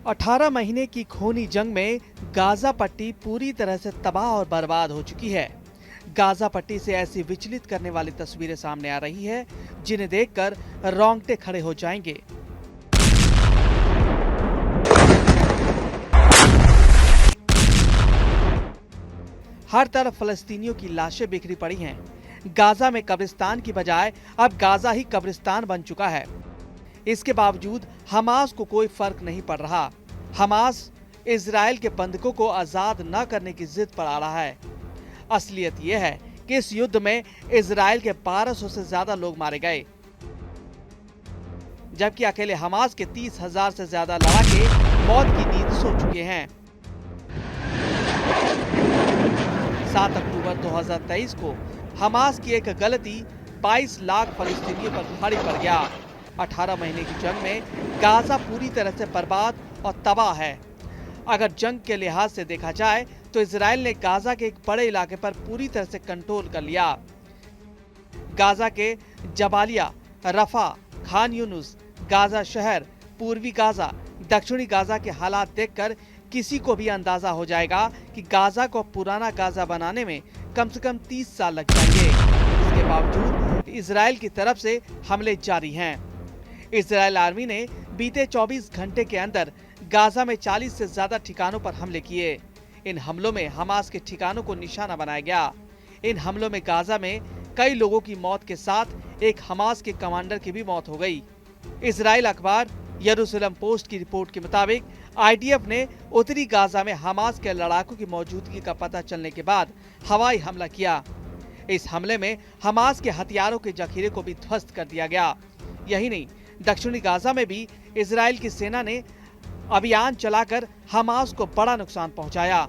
18 महीने की खूनी जंग में गाजा पट्टी पूरी तरह से तबाह और बर्बाद हो चुकी है। गाजा पट्टी से ऐसी विचलित करने वाली तस्वीरें सामने आ रही है जिन्हें देखकर रोंगटे खड़े हो जाएंगे। हर तरफ फलस्तीनियों की लाशें बिखरी पड़ी हैं। गाजा में कब्रिस्तान की बजाय अब गाजा ही कब्रिस्तान बन चुका है। इसके बावजूद हमास को कोई फर्क नहीं पड़ रहा। हमास इजराइल के बंधकों को आजाद न करने की जिद पर आ रहा है। असलियत यह है कि इस युद्ध में इजराइल के 1200 से ज्यादा लोग मारे गए, जबकि अकेले हमास के 30,000 से ज्यादा लड़ाके मौत की नींद सो चुके हैं। 7 अक्टूबर 2023 को हमास की एक गलती 22 लाख फलस्तीनियों पर भारी पड़ गया। 18 महीने की जंग में गाजा पूरी तरह से बर्बाद और तबाह है। अगर जंग के लिहाज से देखा जाए तो इजराइल ने गाजा के एक बड़े इलाके पर पूरी तरह से कंट्रोल कर लिया। गाजा के जबालिया, रफा, खान यूनुस, गाजा शहर, पूर्वी गाजा, दक्षिणी गाजा के हालात देखकर किसी को भी अंदाजा हो जाएगा कि गाजा को पुराना गाजा बनाने में कम से कम 30 साल लग जाएंगे। इसके बावजूद इजराइल की तरफ से हमले जारी हैं। इजराइल आर्मी ने बीते 24 घंटे के अंदर गाजा में 40 से ज्यादा ठिकानों पर हमले किए। इन हमलों में हमास के ठिकानों को निशाना बनाया गया। इन हमलों में गाजा में कई लोगों की मौत के साथ एक हमास के कमांडर की भी मौत हो गई। इजराइल अखबार यरूशलेम पोस्ट की रिपोर्ट के मुताबिक आईडीएफ ने उत्तरी गाजा में हमास के लड़ाकों की मौजूदगी का पता चलने के बाद हवाई हमला किया। इस हमले में हमास के हथियारों के जखीरे को भी ध्वस्त कर दिया गया। यही नहीं, दक्षिणी गाजा में भी इजराइल की सेना ने अभियान चलाकर हमास को बड़ा नुकसान पहुंचाया।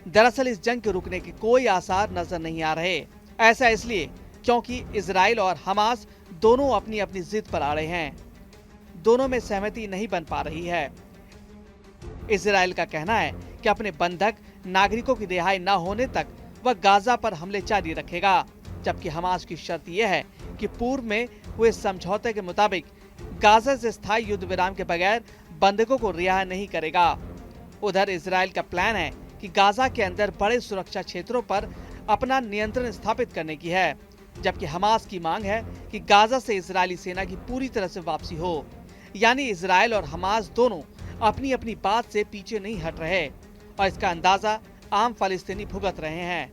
दरअसल इस जंग के रुकने के कोई आसार नजर नहीं आ रहे। ऐसा इसलिए क्योंकि इजराइल और हमास दोनों अपनी अपनी जिद पर अड़े हैं। दोनों में सहमति नहीं बन पा रही है। इजराइल का कहना है कि अपने बंधक नागरिकों की रिहाई न होने तक वह गाजा पर हमले जारी रखेगा, जबकि हमास की शर्त यह है कि पूर्व में हुए समझौते के मुताबिक गाजा से स्थायी युद्ध विराम के बगैर बंधकों को रिहा नहीं करेगा। उधर इजराइल का प्लान है कि गाजा के अंदर बड़े सुरक्षा क्षेत्रों पर अपना नियंत्रण स्थापित करने की है, जबकि हमास की मांग है कि गाजा से इजरायली सेना की पूरी तरह से वापसी हो। यानी इजराइल और हमास दोनों अपनी अपनी बात से पीछे नहीं हट रहे और इसका अंदाजा आम फलस्तीनी भुगत रहे हैं।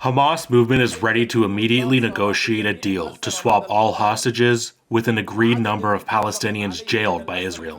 Hamas movement is ready to immediately negotiate a deal to swap all hostages with an agreed number of Palestinians jailed by Israel,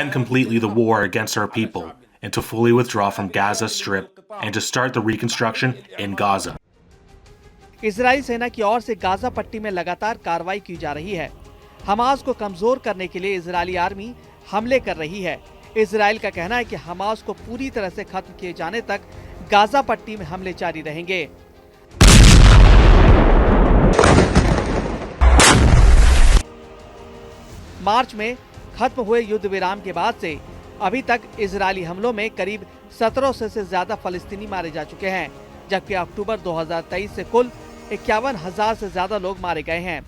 end completely the war against our people and to fully withdraw from Gaza Strip and to start the reconstruction in Gaza. Israel सेना की ओर से Gaza पट्टी में लगातार कार्रवाई की जा रही है। हमास को कमजोर करने के लिए इजरायली आर्मी हमले कर रही है। इजराइल का कहना है कि हमास को पूरी तरह से खत्म किए जाने तक गाजा पट्टी में हमले जारी रहेंगे। मार्च में खत्म हुए युद्ध विराम के बाद से अभी तक इजरायली हमलों में करीब 1700 से ज्यादा फलस्तीनी मारे जा चुके हैं, जबकि अक्टूबर 2023 से कुल 51,000 से ज्यादा लोग मारे गए हैं।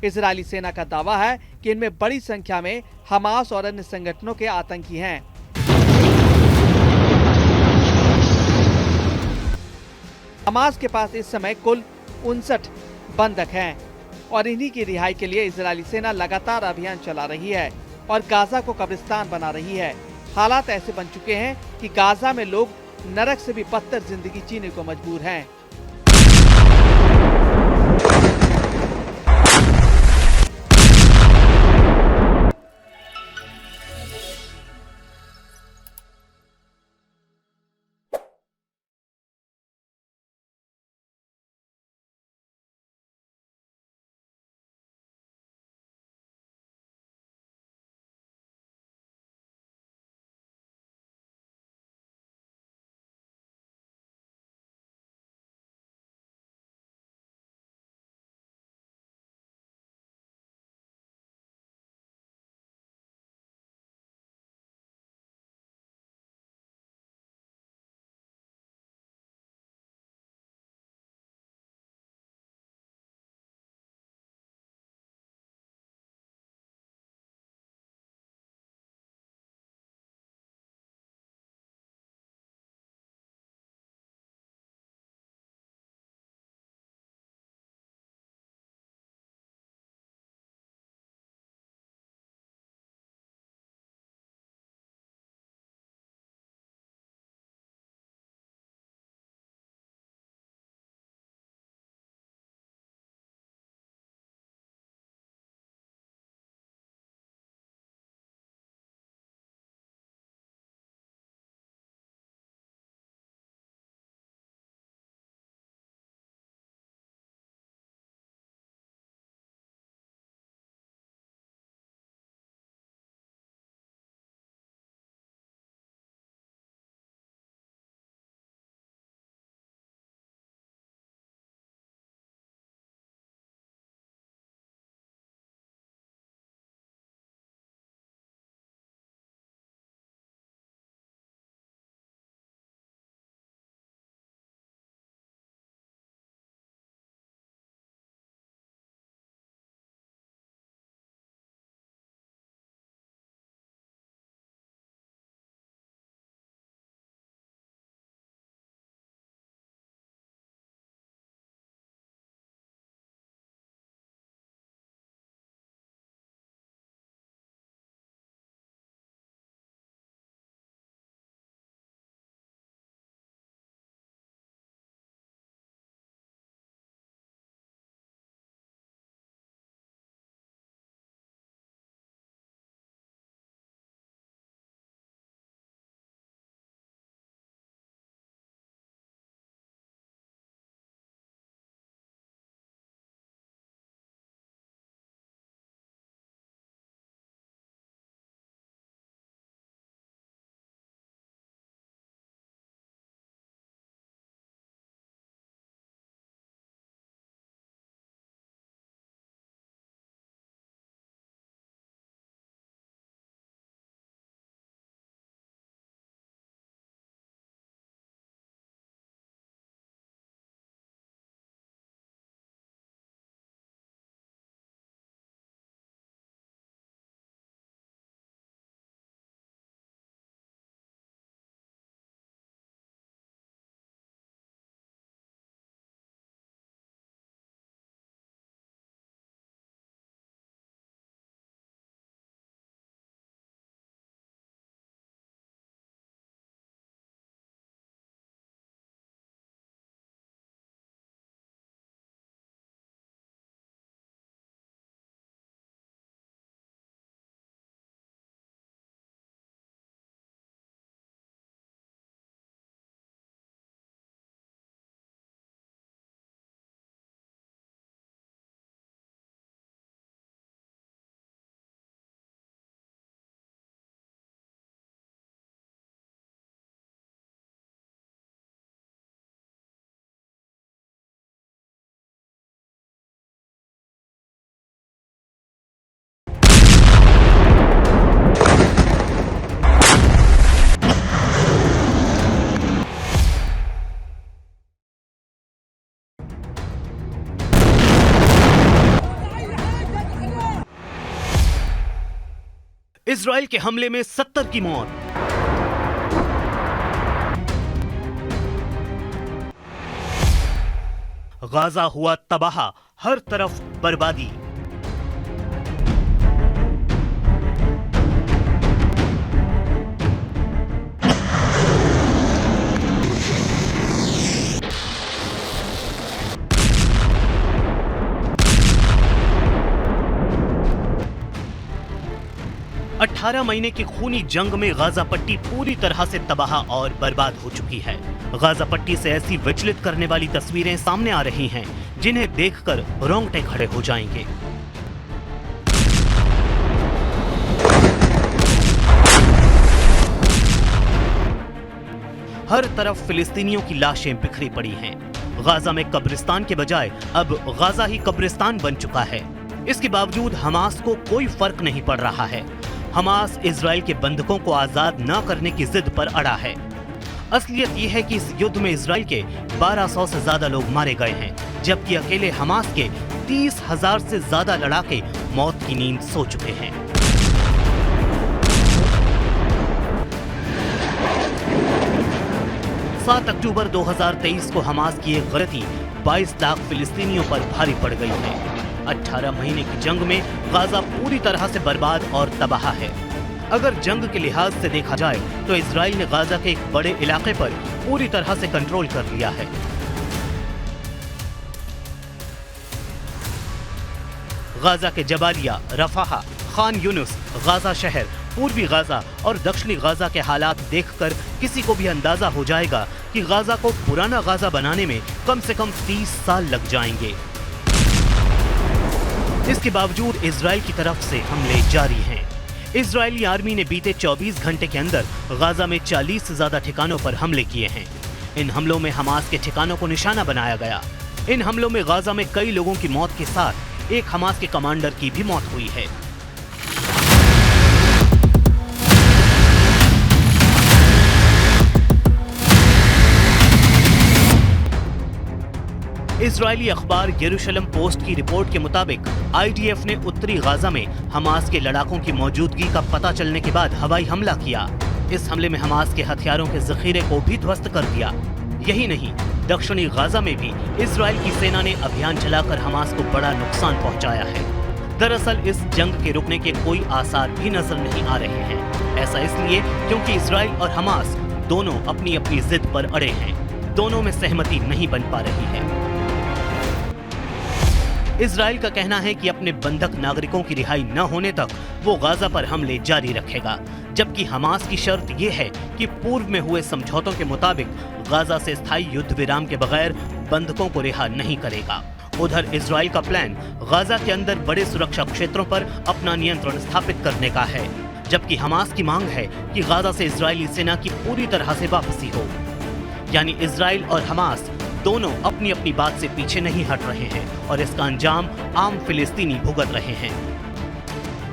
इजरायली सेना का दावा है कि इनमें बड़ी संख्या में हमास और अन्य संगठनों के आतंकी हैं। हमास के पास इस समय कुल 59 बंधक हैं और इन्हीं की रिहाई के लिए इजरायली सेना लगातार अभियान चला रही है और गाजा को कब्रिस्तान बना रही है। हालात ऐसे बन चुके हैं कि गाजा में लोग नरक से भी बदतर जिंदगी जीने को मजबूर हैं। इजराइल के हमले में 70 की मौत। गाजा हुआ तबाह, हर तरफ बर्बादी। अठारह महीने की खूनी जंग में गाजा पट्टी पूरी तरह से तबाह और बर्बाद हो चुकी है। गाजा पट्टी से ऐसी विचलित करने वाली तस्वीरें सामने आ रही हैं जिन्हें देखकर रोंगटे खड़े हो जाएंगे। हर तरफ फिलिस्तीनियों की लाशें बिखरी पड़ी हैं। गाजा में कब्रिस्तान के बजाय अब गाजा ही कब्रिस्तान बन चुका है। इसके बावजूद हमास को कोई फर्क नहीं पड़ रहा है। हमास इजराइल के बंधकों को आजाद न करने की जिद पर अड़ा है। असलियत यह है कि इस युद्ध में इजराइल के 1200 से ज्यादा लोग मारे गए हैं, जबकि अकेले हमास के 30,000 से ज्यादा लड़ाके मौत की नींद सो चुके हैं। सात अक्टूबर 2023 को हमास की एक गलती 22 लाख फिलिस्तीनियों पर भारी पड़ गई है। 18 महीने की जंग में गाजा पूरी तरह से बर्बाद और तबाह है। अगर जंग के लिहाज से देखा जाए तो इजराइल ने गाजा के एक बड़े इलाके पर पूरी तरह से कंट्रोल कर लिया है। गाजा के Jabalia, Rafah, Khan Yunus, Gaza शहर, पूर्वी गाजा और दक्षिणी गाजा के हालात देखकर किसी को भी अंदाजा हो जाएगा कि गाजा को पुराना गाजा बनाने में कम से कम 30 साल लग जाएंगे। इसके बावजूद इजराइल की तरफ से हमले जारी हैं। इजरायली आर्मी ने बीते 24 घंटे के अंदर गाजा में 40 से ज्यादा ठिकानों पर हमले किए हैं। इन हमलों में हमास के ठिकानों को निशाना बनाया गया। इन हमलों में गाजा में कई लोगों की मौत के साथ एक हमास के कमांडर की भी मौत हुई है। इजरायली अखबार यरूशलेम पोस्ट की रिपोर्ट के मुताबिक आईडीएफ ने उत्तरी गाजा में हमास के लड़ाकों की मौजूदगी का पता चलने के बाद हवाई हमला किया। इस हमले में हमास के हथियारों के जखीरे को भी ध्वस्त कर दिया। यही नहीं, दक्षिणी गाजा में भी इजराइल की सेना ने अभियान चलाकर हमास को बड़ा नुकसान पहुंचाया है। दरअसल इस जंग के रुकने के कोई आसार भी नजर नहीं आ रहे हैं। ऐसा इसलिए क्योंकि इजराइल और हमास दोनों अपनी अपनी जिद पर अड़े हैं। दोनों में सहमति नहीं बन पा रही है। इजराइल का कहना है कि अपने बंधक नागरिकों की रिहाई न होने तक वो गाजा पर हमले जारी रखेगा, जबकि हमास की शर्त ये है कि पूर्व में हुए समझौतों के मुताबिक गाजा से स्थायी युद्ध विराम के बगैर बंधकों को रिहा नहीं करेगा। उधर इजराइल का प्लान गाजा के अंदर बड़े सुरक्षा क्षेत्रों पर अपना नियंत्रण स्थापित करने का है, जबकि हमास की मांग है कि गाजा से इजरायली सेना की पूरी तरह से वापसी हो। यानी इजराइल और हमास दोनों अपनी अपनी बात से पीछे नहीं हट रहे हैं और इसका अंजाम आम फिलिस्तीनी भुगत रहे हैं।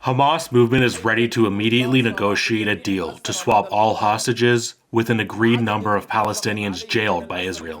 Hamas movement is ready to immediately negotiate a deal to swap all hostages with an agreed number of Palestinians jailed by Israel.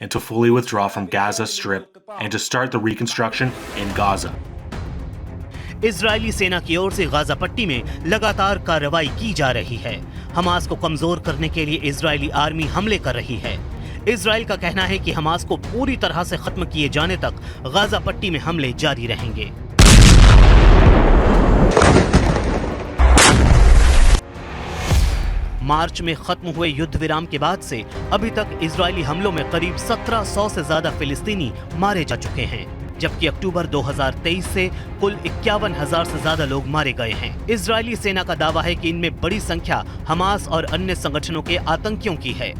and to fully withdraw from Gaza Strip and to start the reconstruction in Gaza. Israeli सेना की ओर से Gaza पट्टी में लगातार कार्रवाई की जा रही है। हमास को कमजोर करने के लिए इजरायली आर्मी हमले कर रही है। इजराइल का कहना है कि हमास को पूरी तरह से खत्म किए जाने तक गाजा पट्टी में हमले जारी रहेंगे। मार्च में खत्म हुए युद्ध विराम के बाद से अभी तक इजरायली हमलों में करीब 1700 से ज्यादा फिलिस्तीनी मारे जा चुके हैं, जबकि अक्टूबर 2023 से कुल 51,000 से ज्यादा लोग मारे गए हैं। इजरायली सेना का दावा है कि इनमें बड़ी संख्या हमास और अन्य संगठनों के आतंकियों की है।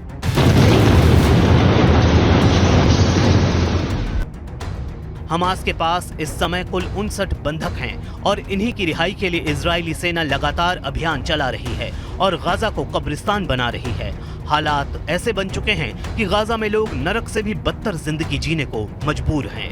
हमास के पास इस समय कुल 59 बंधक हैं और इन्हीं की रिहाई के लिए इजरायली सेना लगातार अभियान चला रही है और गाजा को कब्रिस्तान बना रही है। हालात ऐसे बन चुके हैं कि गाजा में लोग नरक से भी बदतर जिंदगी जीने को मजबूर हैं।